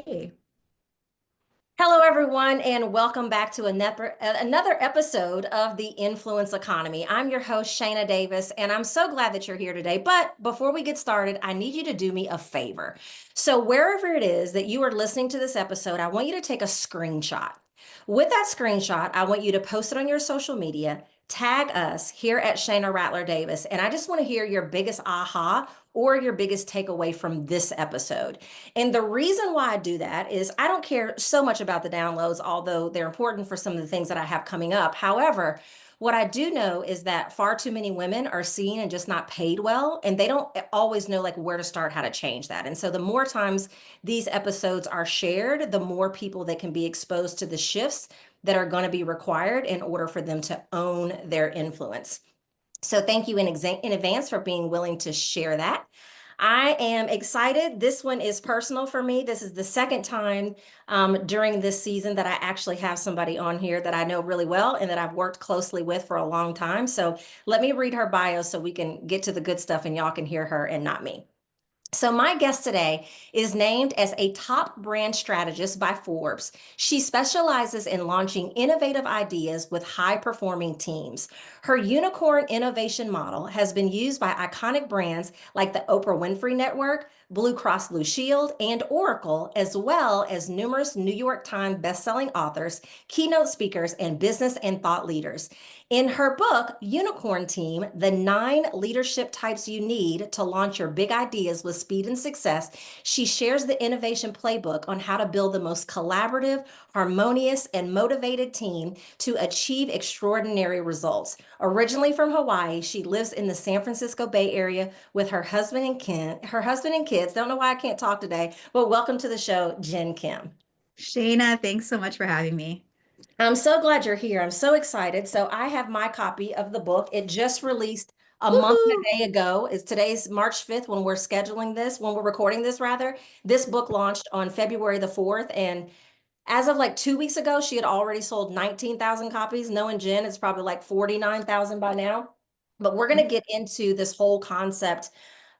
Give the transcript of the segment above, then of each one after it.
Hey. Hello, everyone, and welcome back to another episode of the Influence Economy. I'm your host, Shayna Davis, and I'm so glad that you're here today. But before we get started, I need you to do me a favor. So, wherever it is that you are listening to this episode, I want you to take a screenshot. With that screenshot, I want you to post it on your social media, tag us here at Shayna Rattler Davis, and I just want to hear your biggest aha or your biggest takeaway from this episode. And the reason why I do that is I don't care so much about the downloads, although they're important for some of the things that I have coming up. However, what I do know is that far too many women are seen and just not paid well, and they don't always know like where to start, how to change that. And so the more times these episodes are shared, the more people that can be exposed to the shifts that are going to be required in order for them to own their influence. So thank you in advance for being willing to share that. I am excited. This one is personal for me. This is the second time during this season that I actually have somebody on here that I know really well and that I've worked closely with for a long time. So let me read her bio so we can get to the good stuff and y'all can hear her and not me. So, my guest today is named as a top brand strategist by Forbes. She specializes in launching innovative ideas with high performing teams. Her unicorn innovation model has been used by iconic brands like the Oprah Winfrey Network, Blue Cross Blue Shield, and Oracle, as well as numerous New York Times bestselling authors, keynote speakers, and business and thought leaders. In her book, Unicorn Team, the 9 leadership types you need to launch your big ideas with speed and success, she shares the innovation playbook on how to build the most collaborative, harmonious, and motivated team to achieve extraordinary results. Originally from Hawaii, she lives in the San Francisco Bay Area with her husband and kids. Don't know why I can't talk today, but welcome to the show, Jen Kem. Shayna, thanks so much for having me. I'm so glad you're here. I'm so excited. So I have my copy of the book. It just released a month and Woohoo! a day ago. It's today's March 5th when we're scheduling this, when we're recording this rather. This book launched on February the 4th. And as of like 2 weeks ago, she had already sold 19,000 copies. Knowing Jen, it's probably like 49,000 by now. But we're going to get into this whole concept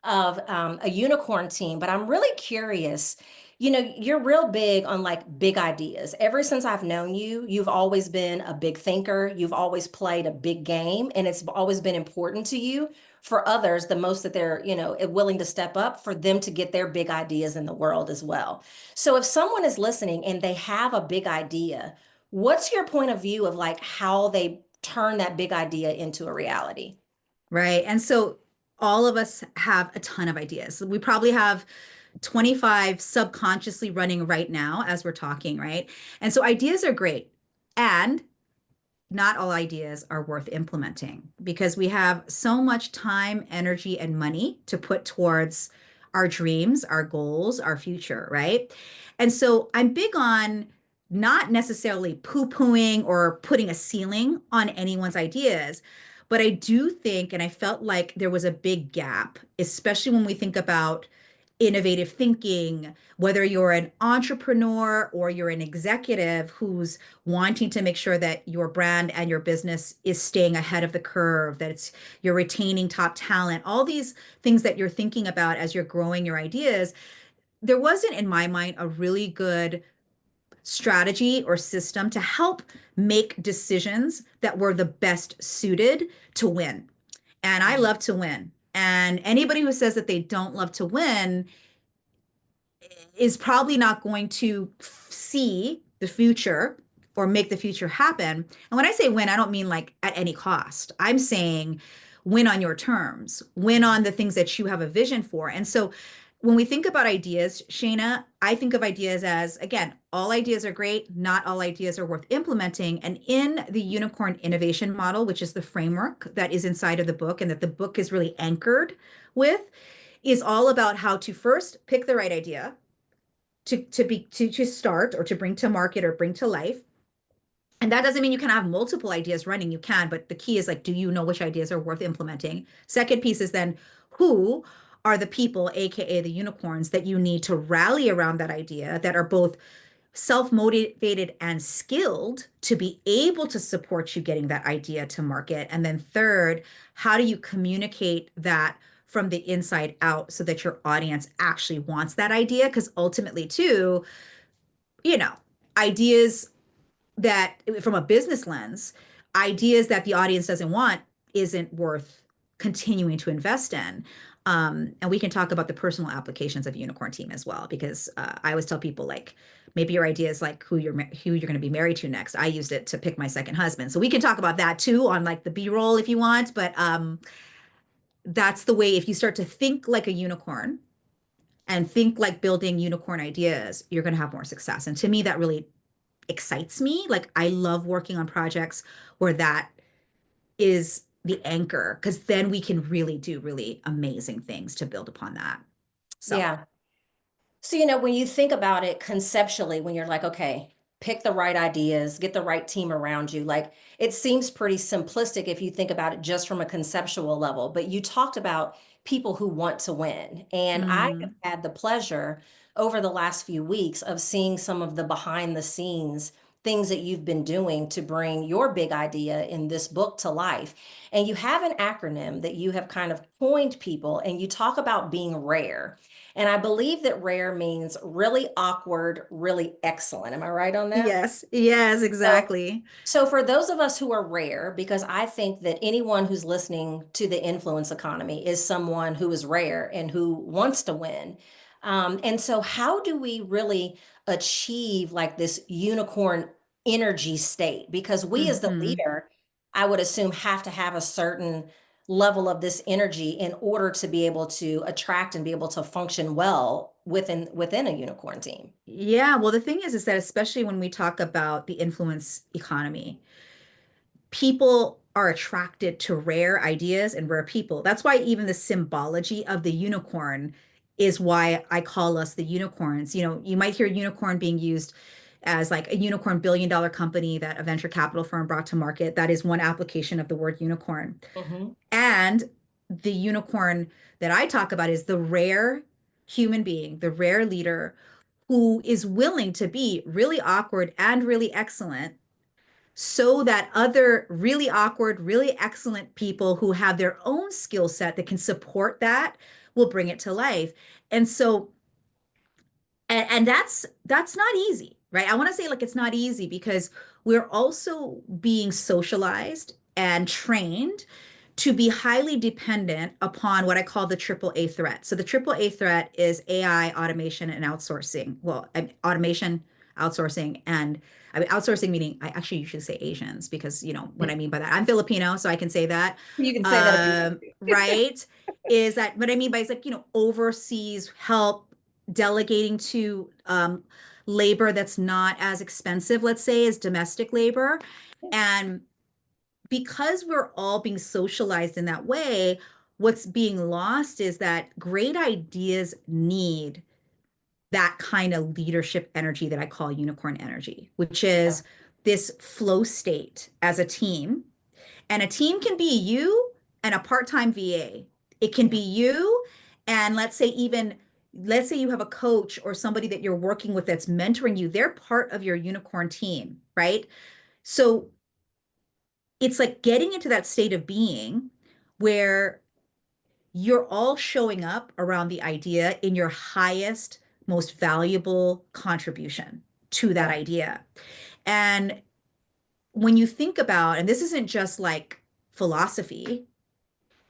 of a unicorn team, but I'm really curious. You know, you're real big on like big ideas. Ever since I've known you, you've always been a big thinker. You've always played a big game, and it's always been important to you for others, the most that they're, willing to step up for them to get their big ideas in the world as well. So if someone is listening and they have a big idea, what's your point of view of like how they turn that big idea into a reality? Right. And so all of us have a ton of ideas. We probably have 25 subconsciously running right now as we're talking, right? And so ideas are great. And not all ideas are worth implementing because we have so much time, energy, and money to put towards our dreams, our goals, our future, right? And so I'm big on not necessarily poo-pooing or putting a ceiling on anyone's ideas, but I do think, and I felt like there was a big gap, especially when we think about innovative thinking, whether you're an entrepreneur or you're an executive who's wanting to make sure that your brand and your business is staying ahead of the curve, that you're retaining top talent, all these things that you're thinking about as you're growing your ideas. There wasn't, in my mind, a really good strategy or system to help make decisions that were the best suited to win. And I love to win. And anybody who says that they don't love to win is probably not going to see the future or make the future happen. And when I say win, I don't mean like at any cost. I'm saying win on your terms, win on the things that you have a vision for. And so when we think about ideas, Shayna, I think of ideas as, again, all ideas are great, not all ideas are worth implementing. And in the unicorn innovation model, which is the framework that is inside of the book and that the book is really anchored with, is all about how to first pick the right idea to start or to bring to market or bring to life. And that doesn't mean you can have multiple ideas running. You can, but the key is like, do you know which ideas are worth implementing? Second piece is then who are the people, AKA the unicorns, that you need to rally around that idea that are both self-motivated and skilled to be able to support you getting that idea to market. And then third, how do you communicate that from the inside out so that your audience actually wants that idea? Because ultimately, too, you know, ideas that from a business lens, ideas that the audience doesn't want isn't worth continuing to invest in. And we can talk about the personal applications of unicorn team as well, because I always tell people like maybe your idea is like who you're going to be married to next. I used it to pick my second husband, so we can talk about that too on like the B-roll if you want. But that's the way if you start to think like a unicorn and think like building unicorn ideas, you're going to have more success. And to me, that really excites me. Like I love working on projects where that is the anchor, because then we can really do really amazing things to build upon that. So, Yeah. So, when you think about it conceptually, when you're like, okay, pick the right ideas, get the right team around you, like it seems pretty simplistic if you think about it just from a conceptual level. But you talked about people who want to win. And I have mm, had the pleasure over the last few weeks of seeing some of the behind the scenes things that you've been doing to bring your big idea in this book to life. And you have an acronym that you have kind of coined people, and you talk about being rare. And I believe that rare means really awkward, really excellent. Am I right on that? yes, yes, So, exactly. so for those of us who are rare, because I think that anyone who's listening to the influence economy is someone who is rare and who wants to win. And so how do we really achieve like this unicorn energy state? Because we as the Hmm. leader, I would assume, have to have a certain level of this energy in order to be able to attract and be able to function well within a unicorn team. Yeah, well, the thing is that especially when we talk about the influence economy, people are attracted to rare ideas and rare people. That's why even the symbology of the unicorn is why I call us the unicorns. You know, you might hear unicorn being used as like a unicorn billion-dollar company that a venture capital firm brought to market. That is one application of the word unicorn. Mhm. And the unicorn that I talk about is the rare human being, the rare leader who is willing to be really awkward and really excellent so that other really awkward, really excellent people who have their own skill set that can support that will bring it to life. And so, and that's not easy, right? I want to say like it's not easy because we're also being socialized and trained to be highly dependent upon what I call the triple A threat. So the triple A threat is AI, automation, and outsourcing. Well, automation, outsourcing, and I mean outsourcing meaning I actually usually say Asians because you know what I mean by that. I'm Filipino, so I can say that. You can say that if you want to. Right? Is that what I mean by it's like, overseas help delegating to labor that's not as expensive, let's say, as domestic labor. And because we're all being socialized in that way, what's being lost is that great ideas need that kind of leadership energy that I call unicorn energy, which Yeah. is this flow state as a team. And a team can be you and a part-time VA. It can be Yeah. you and let's say you have a coach or somebody that you're working with that's mentoring you. They're part of your unicorn team, right? So it's like getting into that state of being where you're all showing up around the idea in your highest, most valuable contribution to that Yeah. idea. And when you think about, and this isn't just like philosophy,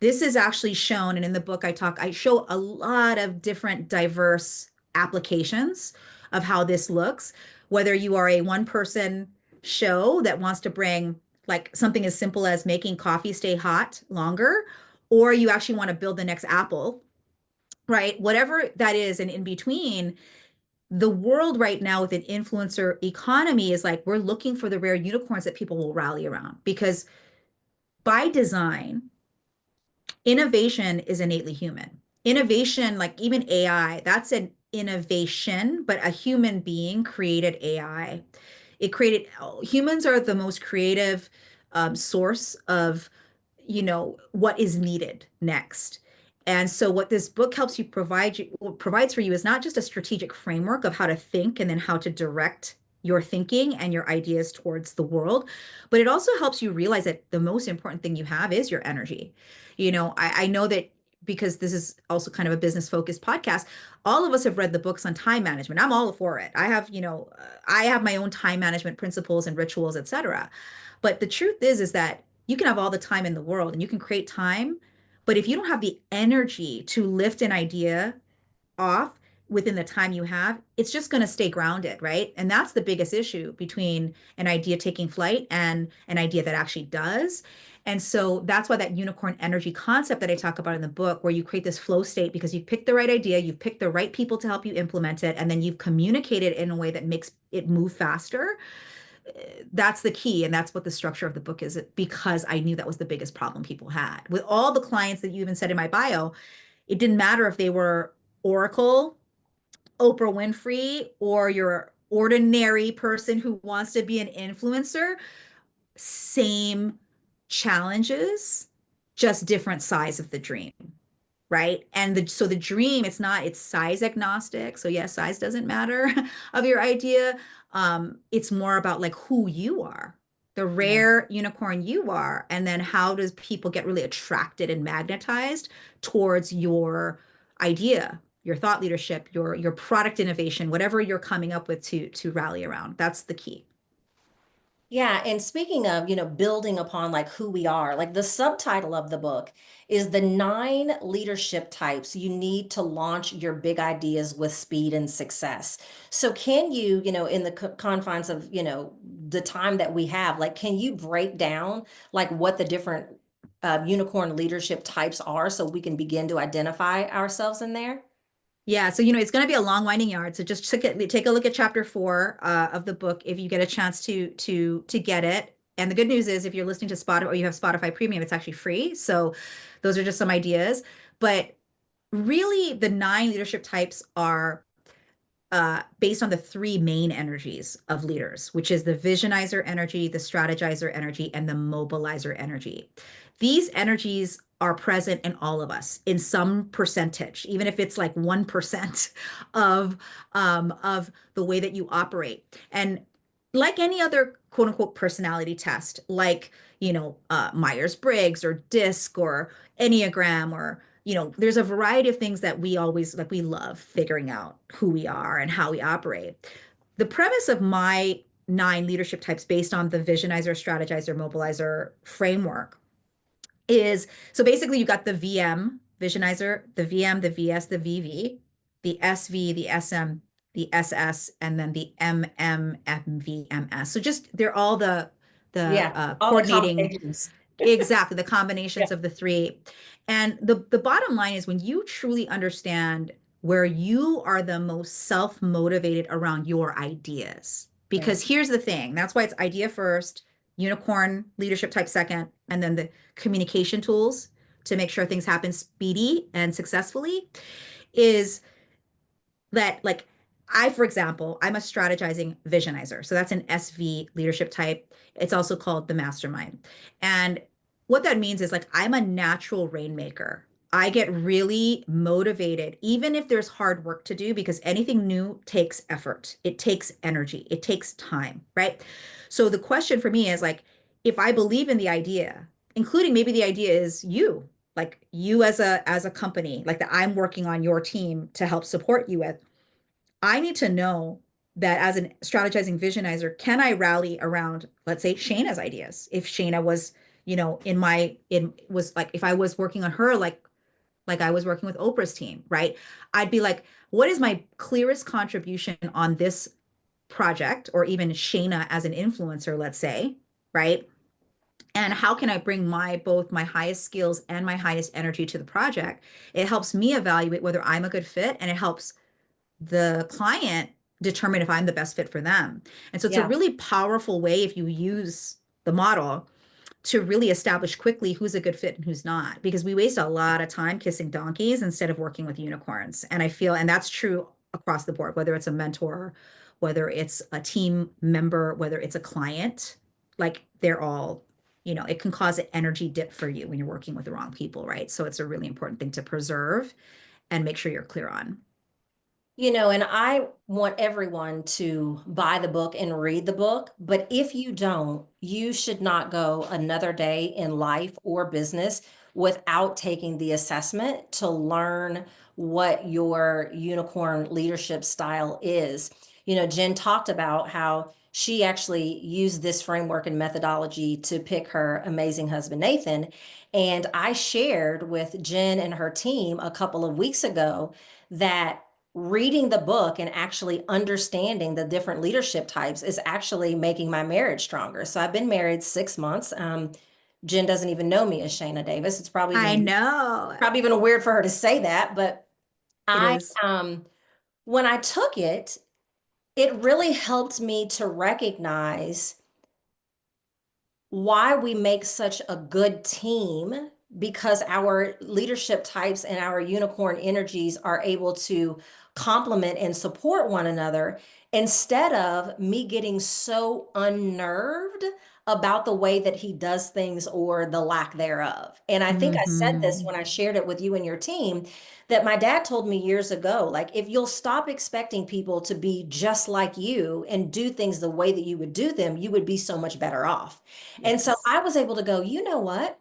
this is actually shown, and in the book I show a lot of different diverse applications of how this looks, whether you are a one person show that wants to bring like something as simple as making coffee stay hot longer, or you actually want to build the next Apple, right? Whatever that is, and in between, the world right now with an influencer economy is like we're looking for the rare unicorns that people will rally around because by design, innovation is innately human. Innovation, like even AI, that's an innovation, but a human being created AI. It created, humans are the most creative source of, what is needed next. And so what this book helps you provides for you is not just a strategic framework of how to think and then how to direct your thinking and your ideas towards the world, but it also helps you realize that the most important thing you have is your energy. I know that because this is also kind of a business focused podcast, all of us have read the books on time management. I'm all for it. I have, I have my own time management principles and rituals, etc. But the truth is that you can have all the time in the world and you can create time, but if you don't have the energy to lift an idea off within the time you have, it's just going to stay grounded, right? And that's the biggest issue between an idea taking flight and an idea that actually does. And so that's why that unicorn energy concept that I talk about in the book, where you create this flow state because you've picked the right idea, you've picked the right people to help you implement it, and then you've communicated in a way that makes it move faster. That's the key. And that's what the structure of the book is, because I knew that was the biggest problem people had. With all the clients that you even said in my bio, it didn't matter if they were Oracle, Oprah Winfrey, or your ordinary person who wants to be an influencer, same challenges, just different size of the dream, right? And so the dream, it's size agnostic. So yes, size doesn't matter of your idea. It's more about like who you are, the Yeah. rare unicorn you are, and then how does people get really attracted and magnetized towards your idea, your thought leadership, your product innovation, whatever you're coming up with to rally around. That's the key. Yeah, and speaking of, building upon like who we are, like the subtitle of the book is the 9 leadership types you need to launch your big ideas with speed and success. So can you, in the confines of, the time that we have, like, can you break down like what the different unicorn leadership types are so we can begin to identify ourselves in there? Yeah, so it's going to be a long winding yard. So just take a look at chapter 4 of the book if you get a chance to get it. And the good news is, if you're listening to Spotify or you have Spotify Premium, it's actually free. So those are just some ideas. But really, the 9 leadership types are based on the 3 main energies of leaders, which is the visionizer energy, the strategizer energy, and the mobilizer energy. These energies are present in all of us in some percentage, even if it's like 1% of the way that you operate. And like any other quote unquote personality test, like, Myers-Briggs or DISC or Enneagram, or there's a variety of things that we always like, we love figuring out who we are and how we operate. The premise of my 9 leadership types, based on the visionizer, strategizer, mobilizer framework, is so basically you got the VM, visionizer, the VM, the VS, the VV, the SV, the SM, the SS, and then the MMMVMS. So just they're all the Yeah, all the coordinating. combinations. Exactly, the Yeah. combinations of the 3. And the bottom line is, when you truly understand where you are the most self-motivated around your ideas. Yeah. Because here's the thing, that's why it's idea first, unicorn leadership type second, and then the communication tools to make sure things happen speedy and successfully, is that, like, for example, I'm a strategizing visionizer. So that's an SV leadership type. It's also called the mastermind. And what that means is, like, I'm a natural rainmaker. I get really motivated, even if there's hard work to do, because anything new takes effort. It takes energy. It takes time, right? So the question for me is, like, if I believe in the idea, including maybe the idea is you, like you as a company, like that I'm working on your team to help support you with, I need to know that as an strategizing visionizer, can I rally around, let's say, Shayna's ideas? If Shayna was, in was like, if I was working on her, like I was working with Oprah's team, right? I'd be like, what is my clearest contribution on this project, or even Shayna as an influencer, let's say, right? And how can I bring both my highest skills and my highest energy to the project? It helps me evaluate whether I'm a good fit, and it helps the client determine if I'm the best fit for them. And so it's a Yeah. really powerful way, if you use the model, to really establish quickly who's a good fit and who's not, because we waste a lot of time kissing donkeys instead of working with unicorns. And I feel, and that's true across the board, whether it's a mentor, whether it's a team member, whether it's a client, like they're all, it can cause an energy dip for you when you're working with the wrong people, right? So it's a really important thing to preserve and make sure you're clear on. And I want everyone to buy the book and read the book. But if you don't, you should not go another day in life or business without taking the assessment to learn what your unicorn leadership style is. Jen talked about how she actually used this framework and methodology to pick her amazing husband, Nathan. And I shared with Jen and her team a couple of weeks ago that reading the book and actually understanding the different leadership types is actually making my marriage stronger. So I've been married 6 months. Jen doesn't even know me as Shayna Davis. It's I know probably even weird for her to say that, but it I is. when I took it, it really helped me to recognize why we make such a good team, because our leadership types and our unicorn energies are able to complement and support one another, instead of me getting so unnerved about the way that he does things or the lack thereof. And I think I said this Hmm. when I shared it with you and your team, that my dad told me years ago, like, if you'll stop expecting people to be just like you and do things the way that you would do them, you would be so much better off. And so Yes. I was able to go, you know what?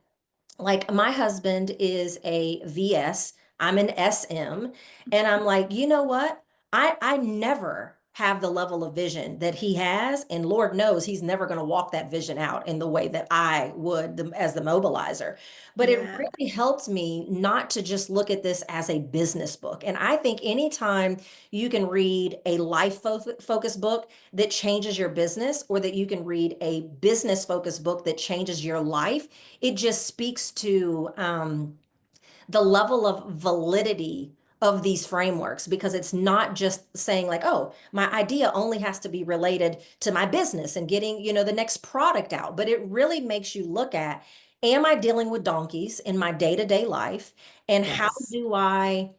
Like, my husband is a VS, I'm an SM, and I'm like, you know what? I never have the level of vision that he has, and Lord knows he's never going to walk that vision out in the way that I would as the mobilizer. But it Yeah. really helped me not to just look at this as a business book. And I think anytime you can read a life focused book that changes your business, or that you can read a business focused book that changes your life, it just speaks to the level of validity of these frameworks, because it's not just saying like, oh, my idea only has to be related to my business and getting, the next product out. But it really makes you look at, am I dealing with donkeys in my day-to-day life? And how Yes. do I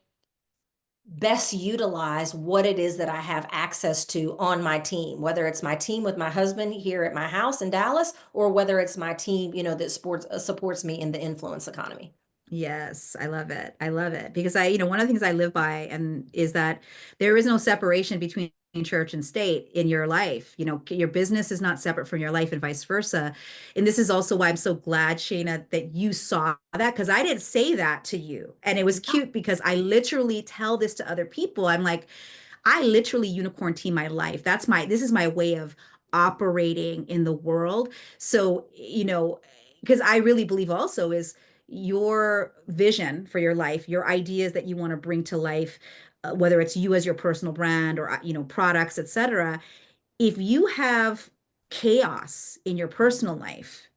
best utilize what it is that I have access to on my team, whether it's my team with my husband here at my house in Dallas, or whether it's my team, that supports me in the influence economy. Yes, I love it. I love it because one of the things I live by and is that there is no separation between church and state in your life. Your business is not separate from your life and vice versa. And this is also why I'm so glad, Shayna, that you saw that because I didn't say that to you. And it was cute because I literally tell this to other people. I'm like, I literally unicorn team my life. This is my way of operating in the world. So, because I really believe also is your vision for your life, your ideas that you want to bring to life, whether it's you as your personal brand or, products, etc. If you have chaos in your personal life,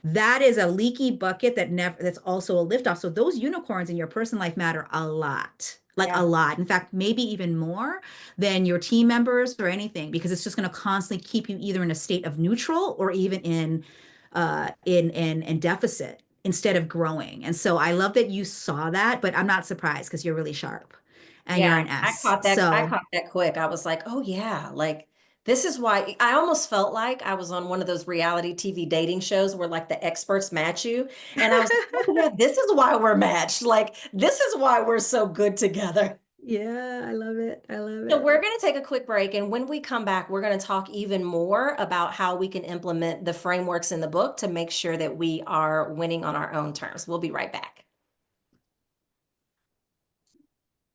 that is a leaky bucket that's also a lift off. So those unicorns in your personal life matter a lot. Like a Yeah. lot. In fact, maybe even more than your team members or anything, because it's just going to constantly keep you either in a state of neutral or even in deficit instead of growing. And so I love that you saw that, but I'm not surprised because you're really sharp and you're Yeah, an I S. caught that. I So caught that quick. I was like, oh yeah, like this is why I almost felt like I was on one of those reality TV dating shows where like the experts match you. And I was like, oh yeah, this is why we're matched. Like this is why we're so good together. yeah, I love it. I love So it. we're going to take a quick break. And when we come back, we're going to talk even more about how we can implement the frameworks in the book to make sure that we are winning on our own terms. We'll be right back.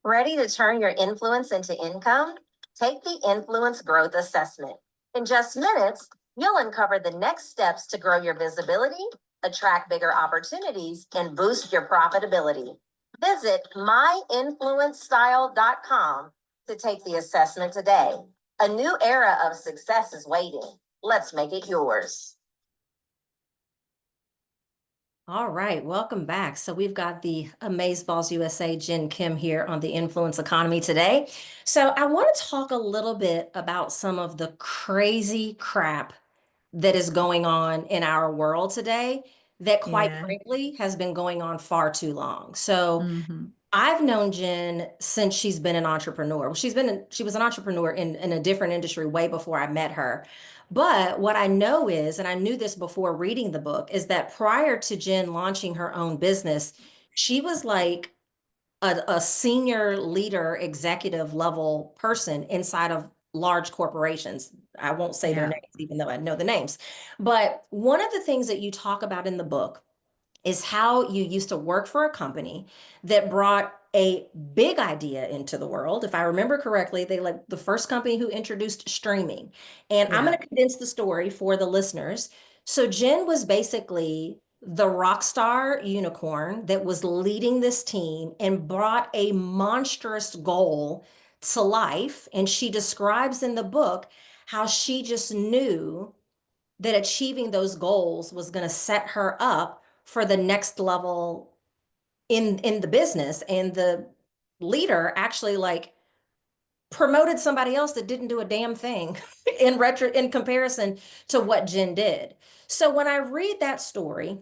Ready to turn your influence into income? Take the Influence Growth Assessment. In just minutes, you'll uncover the next steps to grow your visibility, attract bigger opportunities, and boost your profitability. Visit myinfluencestyle.com to take the assessment today. A new era of success is waiting. Let's make it yours. All right, welcome back. So we've got the Amazeballs USA Jen Kem here on the Influence Economy today. So I want to talk a little bit about some of the crazy crap that is going on in our world today that quite Yeah. frankly has been going on far too long. So Hmm. I've known Jen since she's been an entrepreneur. Well, she was an entrepreneur in a different industry way before I met her. But what I know is, and I knew this before reading the book, is that prior to Jen launching her own business, she was like a senior leader, executive level person inside of large corporations. I won't say their Yeah. names, even though I know the names. But one of the things that you talk about in the book is how you used to work for a company that brought a big idea into the world. If I remember correctly, they like the first company who introduced streaming. And I'm Yeah. going to condense the story for the listeners. So Jen was basically the rock star unicorn that was leading this team and brought a monstrous goal to life. And she describes in the book how she just knew that achieving those goals was going to set her up for the next level in the business. And the leader actually like promoted somebody else that didn't do a damn thing in comparison to what Jen did. So when I read that story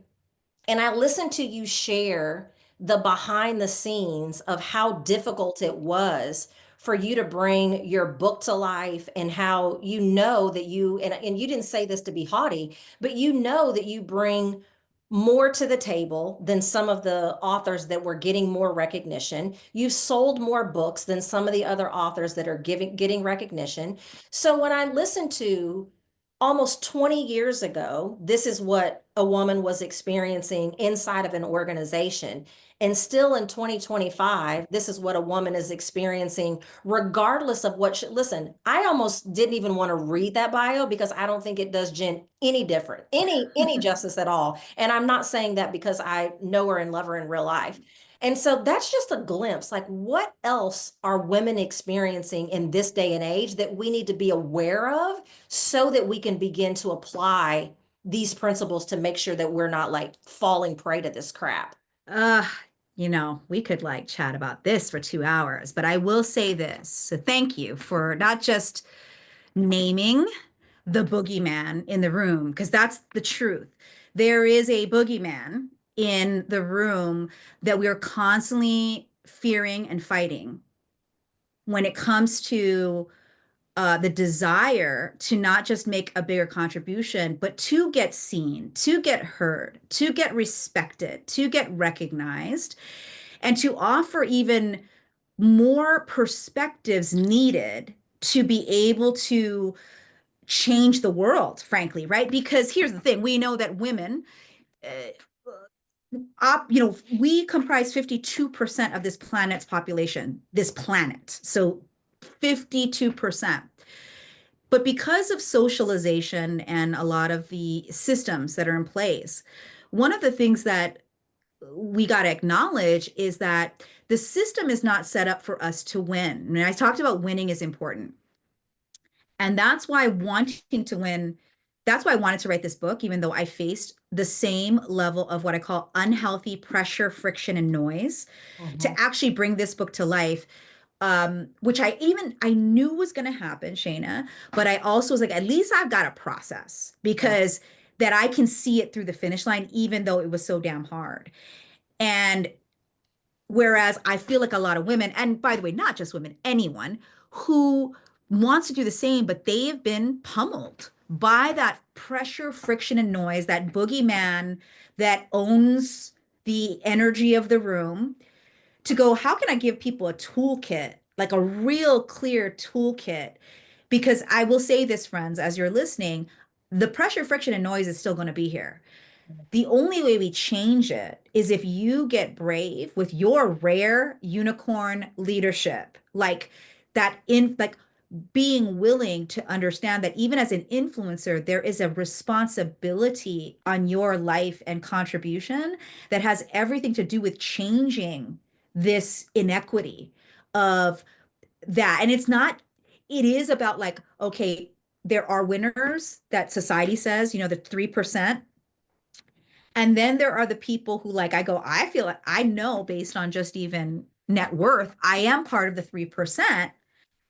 and I listen to you share the behind the scenes of how difficult it was for you to bring your book to life, and how you know that and you didn't say this to be haughty, but you know that you bring more to the table than some of the authors that were getting more recognition. You've sold more books than some of the other authors that are getting recognition. So when I listen to almost 20 years ago, this is what a woman was experiencing inside of an organization. And still in 2025, this is what a woman is experiencing, regardless of what listen, I almost didn't even want to read that bio because I don't think it does Jen any different, any justice at all. And I'm not saying that because I know her and love her in real life. And so that's just a glimpse. Like, what else are women experiencing in this day and age that we need to be aware of so that we can begin to apply these principles to make sure that we're not like falling prey to this crap? Uh, we could like chat about this for 2 hours, but I will say this. So thank you for not just naming the boogeyman in the room, because that's the truth. There is a boogeyman in the room that we are constantly fearing and fighting when it comes to the desire to not just make a bigger contribution, but to get seen, to get heard, to get respected, to get recognized, and to offer even more perspectives needed to be able to change the world, frankly, right? Because here's the thing, we know that women, we comprise 52% of this planet's population, this planet. So 52%. But because of socialization and a lot of the systems that are in place, one of the things that we got to acknowledge is that the system is not set up for us to win. And I talked about winning is important. And that's why wanting to win, that's why I wanted to write this book, even though I faced the same level of what I call unhealthy pressure, friction, and noise Mhm. to actually bring this book to life, which I knew was going to happen, Shayna, but I also was like, at least I've got a process Yeah. because that I can see it through the finish line, even though it was so damn hard. And whereas I feel like a lot of women, and by the way, not just women, anyone who wants to do the same, but they have been pummeled by that pressure, friction, and noise, that boogeyman that owns the energy of the room, to go, how can I give people a toolkit, like a real clear toolkit? Because I will say this, friends, as you're listening, the pressure, friction, and noise is still going to be here. The only way we change it is if you get brave with your rare unicorn leadership, like that like being willing to understand that even as an influencer, there is a responsibility on your life and contribution that has everything to do with changing this inequity of that. And it's not, it is about like, okay, there are winners that society says, the 3%. And then there are the people who like, I go, I feel like I know based on just even net worth, I am part of the 3%,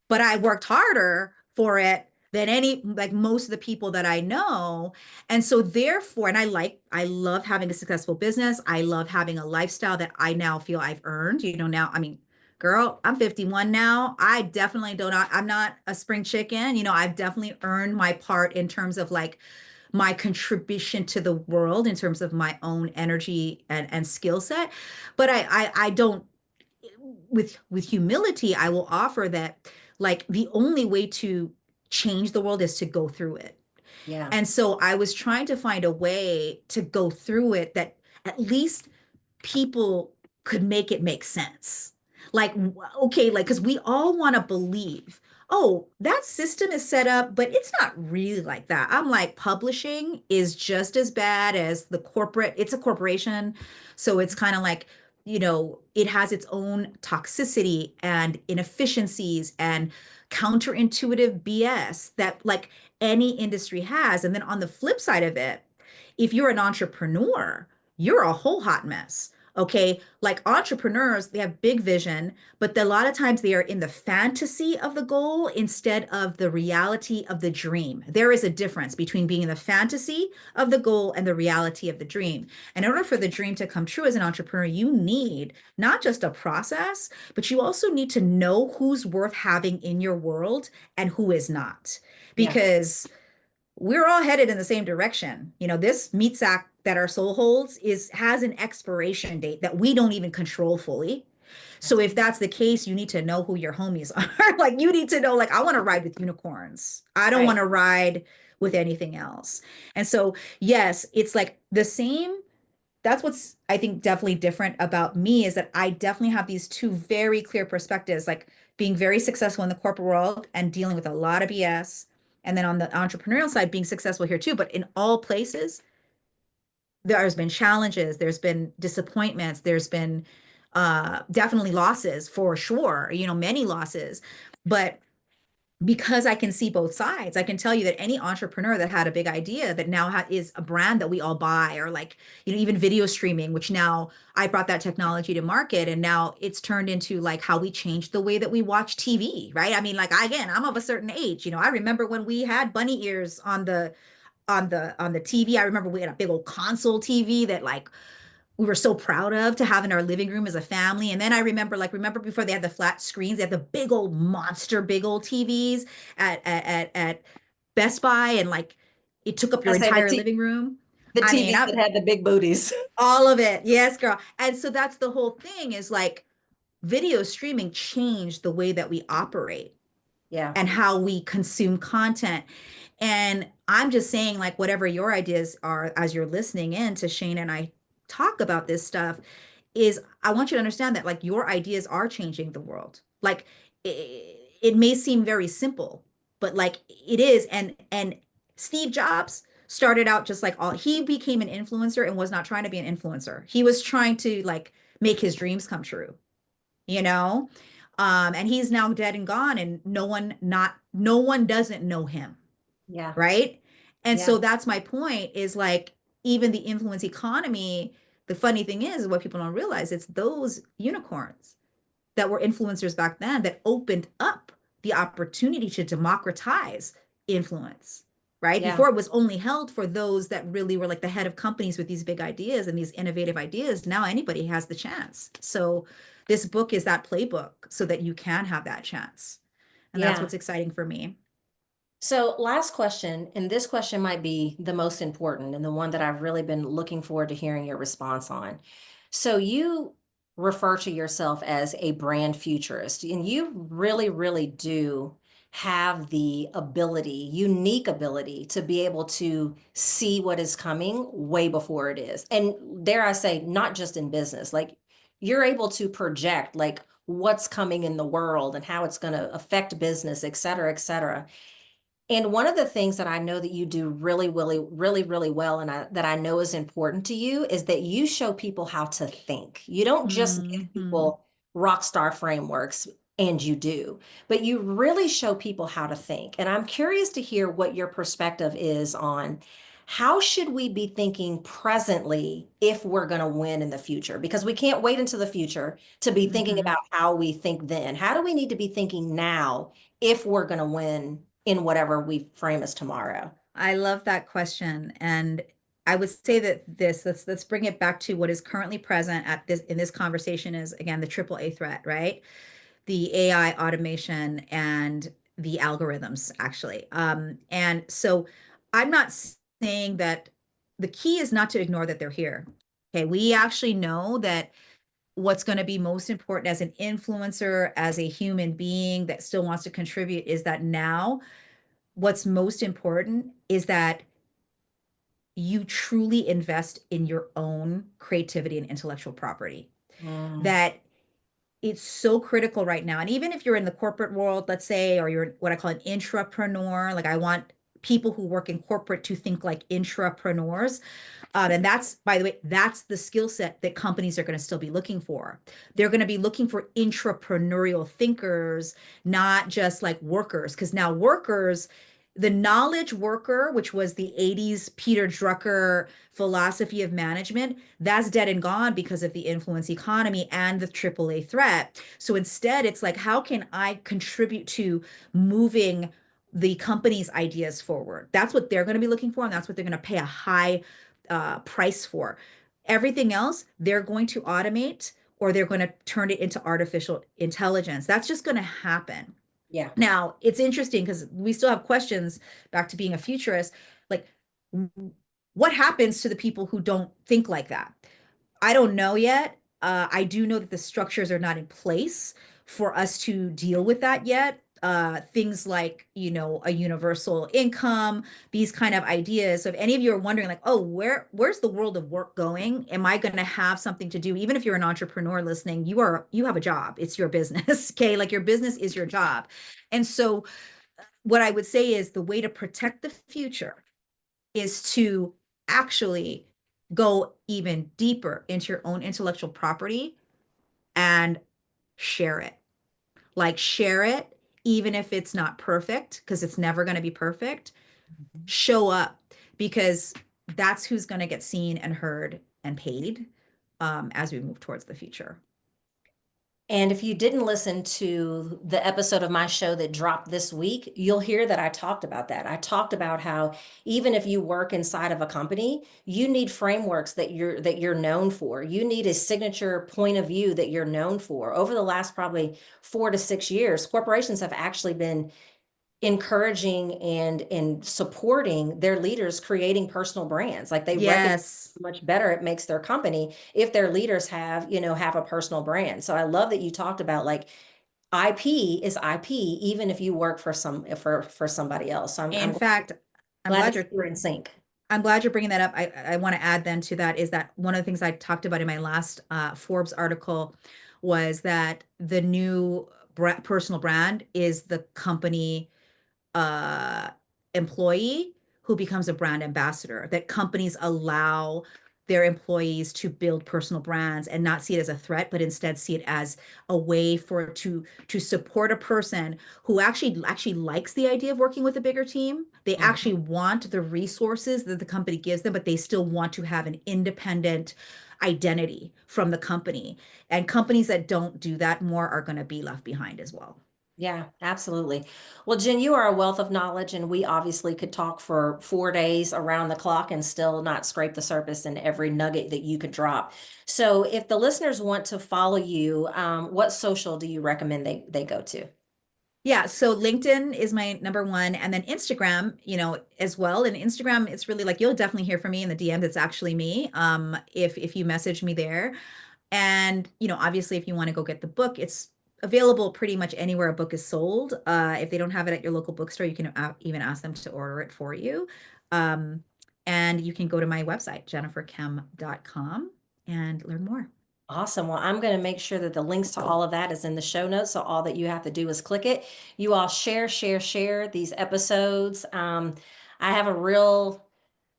but I worked harder for it than like most of the people that I know. And so therefore, and I love having a successful business. I love having a lifestyle that I now feel I've earned, now, I mean, girl, I'm 51 now. I definitely don't, I'm not a spring chicken. I've definitely earned my part in terms of like my contribution to the world in terms of my own energy and skill set. But I don't, with humility, I will offer that like the only way to change the world is to go through it. Yeah. And so I was trying to find a way to go through it that, at least people could make it make sense. Like, okay, like, because we all want to believe, oh, that system is set up, but it's not really like that. I'm like, publishing is just as bad as the corporate, it's a corporation. So it's kind of like, it has its own toxicity and inefficiencies and counterintuitive BS that like any industry has. And then on the flip side of it, if you're an entrepreneur, you're a whole hot mess. Okay. Like entrepreneurs, they have big vision, but a lot of times they are in the fantasy of the goal instead of the reality of the dream. There is a difference between being in the fantasy of the goal and the reality of the dream. And in order for the dream to come true as an entrepreneur, you need not just a process, but you also need to know who's worth having in your world and who is not. Yeah. Because we're all headed in the same direction. This meat sack that our soul holds has an expiration date that we don't even control fully. So if that's the case, you need to know who your homies are. Like you need to know, like, I want to ride with unicorns. I don't want Right. to ride with anything else. And so, yes, it's like the same. That's what's, I think, definitely different about me is that I definitely have these two very clear perspectives, like being very successful in the corporate world and dealing with a lot of BS. And then on the entrepreneurial side, being successful here too. But in all places, there's been challenges, there's been disappointments, there's been definitely losses for sure, many losses. But because I can see both sides, I can tell you that any entrepreneur that had a big idea that now is a brand that we all buy, or like, even video streaming, which now I brought that technology to market and now it's turned into like how we change the way that we watch TV, right? I mean, like, again, I'm of a certain age, I remember when we had bunny ears on the TV. I remember we had a big old console TV that like we were so proud of to have in our living room as a family. And then I remember before they had the flat screens, they had the big old monster, big old TVs at Best Buy, and like it took up I your say entire living room. the I mean, TVs that had the big booties. all of it. Yes, girl. And so that's the whole thing is like video streaming changed the way that we operate Yeah. and how we consume content. And I'm just saying, like, whatever your ideas are as you're listening in to Shane and I talk about this stuff, is I want you to understand that, like, your ideas are changing the world. Like, it may seem very simple, but like it is. And Steve Jobs started out just like he became an influencer and was not trying to be an influencer. He was trying to like make his dreams come true, you know? And he's now dead and gone, and no one doesn't know him, Yeah. right? And Yeah. so that's my point is like even the influence economy, the funny thing is what people don't realize, it's those unicorns that were influencers back then that opened up the opportunity to democratize influence, right? Yeah. Before it was only held for those that really were like the head of companies with these big ideas and these innovative ideas. Now anybody has the chance. So this book is that playbook so that you can have that chance. And that's Yeah. what's exciting for me. So, last question, and this question might be the most important and the one that I've really been looking forward to hearing your response on. So, you refer to yourself as a brand futurist, and you really, really do have the ability, unique ability to be able to see what is coming way before it is. And dare I say, not just in business, like you're able to project like what's coming in the world and how it's going to affect business, et cetera, et cetera. And one of the things that I know that you do really, really, really, really well, and that I know is important to you, is that you show people how to think. You don't just give Hmm. people rock star frameworks, and you do, but you really show people how to think. And I'm curious to hear what your perspective is on how should we be thinking presently if we're going to win in the future? Because we can't wait until the future to be thinking Hmm. about how we think then. How do we need to be thinking now if we're going to win in whatever we frame as tomorrow? I love that question. And I would say that let's bring it back to what is currently present at this in this conversation is again the triple A threat, right? The AI automation and the algorithms actually. And so I'm not saying that the key is not to ignore that they're here. Okay, we actually know that what's going to be most important as an influencer, as a human being that still wants to contribute, is that now what's most important is that you truly invest in your own creativity and intellectual property. Mm, That it's so critical right now. And even if you're in the corporate world, let's say, or you're what I call an intrapreneur, like I want people who work in corporate to think like intrapreneurs. And that's, by the way, that's the skill set that companies are going to still be looking for. They're going to be looking for intrapreneurial thinkers, not just like workers, because now workers, the knowledge worker, which was the 80s Peter Drucker philosophy of management, that's dead and gone because of the influence economy and the AAA threat. So instead, it's like, how can I contribute to moving the company's ideas forward? That's what they're going to be looking for, and that's what they're going to pay a high price for. Everything else, they're going to automate or they're going to turn it into artificial intelligence. That's just going to happen. yeah. Now, it's interesting because we still have questions back to being a futurist. Like, what happens to the people who don't think like that? I don't know yet. I do know that the structures are not in place for us to deal with that yet. Things like, a universal income, these kind of ideas. So if any of you are wondering, like, oh, where's the world of work going? Am I going to have something to do? Even if you're an entrepreneur listening, you have a job. It's your business. Okay. Like your business is your job. And so what I would say is the way to protect the future is to actually go even deeper into your own intellectual property and share it. Like, share it, even if it's not perfect, because it's never going to be perfect. Show up because that's who's going to get seen and heard and paid as we move towards the future. And if you didn't listen to the episode of my show that dropped this week, you'll hear that I talked about that. I talked about how even if you work inside of a company, you need frameworks that you're known for. You need a signature point of view that you're known for. Over the last probably 4 to 6 years, corporations have actually been encouraging and supporting their leaders creating personal brands. Like they recognize Yes. how much better it makes their company if their leaders have a personal brand. So I love that you talked about like IP is IP even if you work for somebody else. So I'm In I'm fact, I'm glad glad that you're you're in sync. I'm glad you're bringing that up. I want to add then to that is that one of the things I talked about in my last Forbes article was that the new personal brand is the company uh, employee who becomes a brand ambassador, that companies allow their employees to build personal brands and not see it as a threat, but instead see it as a way for to support a person who actually likes the idea of working with a bigger team. They actually Mhm. want the resources that the company gives them, but they still want to have an independent identity from the company. And companies that don't do that more are going to be left behind as well. Yeah, absolutely. Well, Jen, you are a wealth of knowledge, and we obviously could talk for 4 days around the clock and still not scrape the surface in every nugget that you could drop. So, if the listeners want to follow you, what social do you recommend they go to? Yeah, so LinkedIn is my number one, and then Instagram, as well. And Instagram, it's really like you'll definitely hear from me in the DMs. It's actually me. If you message me there, and obviously, if you want to go get the book, it's available pretty much anywhere a book is sold. If they don't have it at your local bookstore, you can even ask them to order it for you. Um, and you can go to my website, jenniferkem.com, and learn more. Awesome. Well, I'm going to make sure that the links to all of that is in the show notes. So all that you have to do is click it. You all share these episodes. I have a real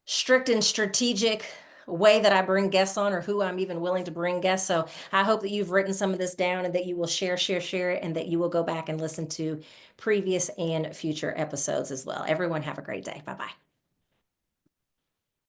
strict and strategic way that I bring guests on or who I'm even willing to bring guests. So I hope that you've written some of this down and that you will share it, and that you will go back and listen to previous and future episodes as well. Everyone have a great day. Bye-bye.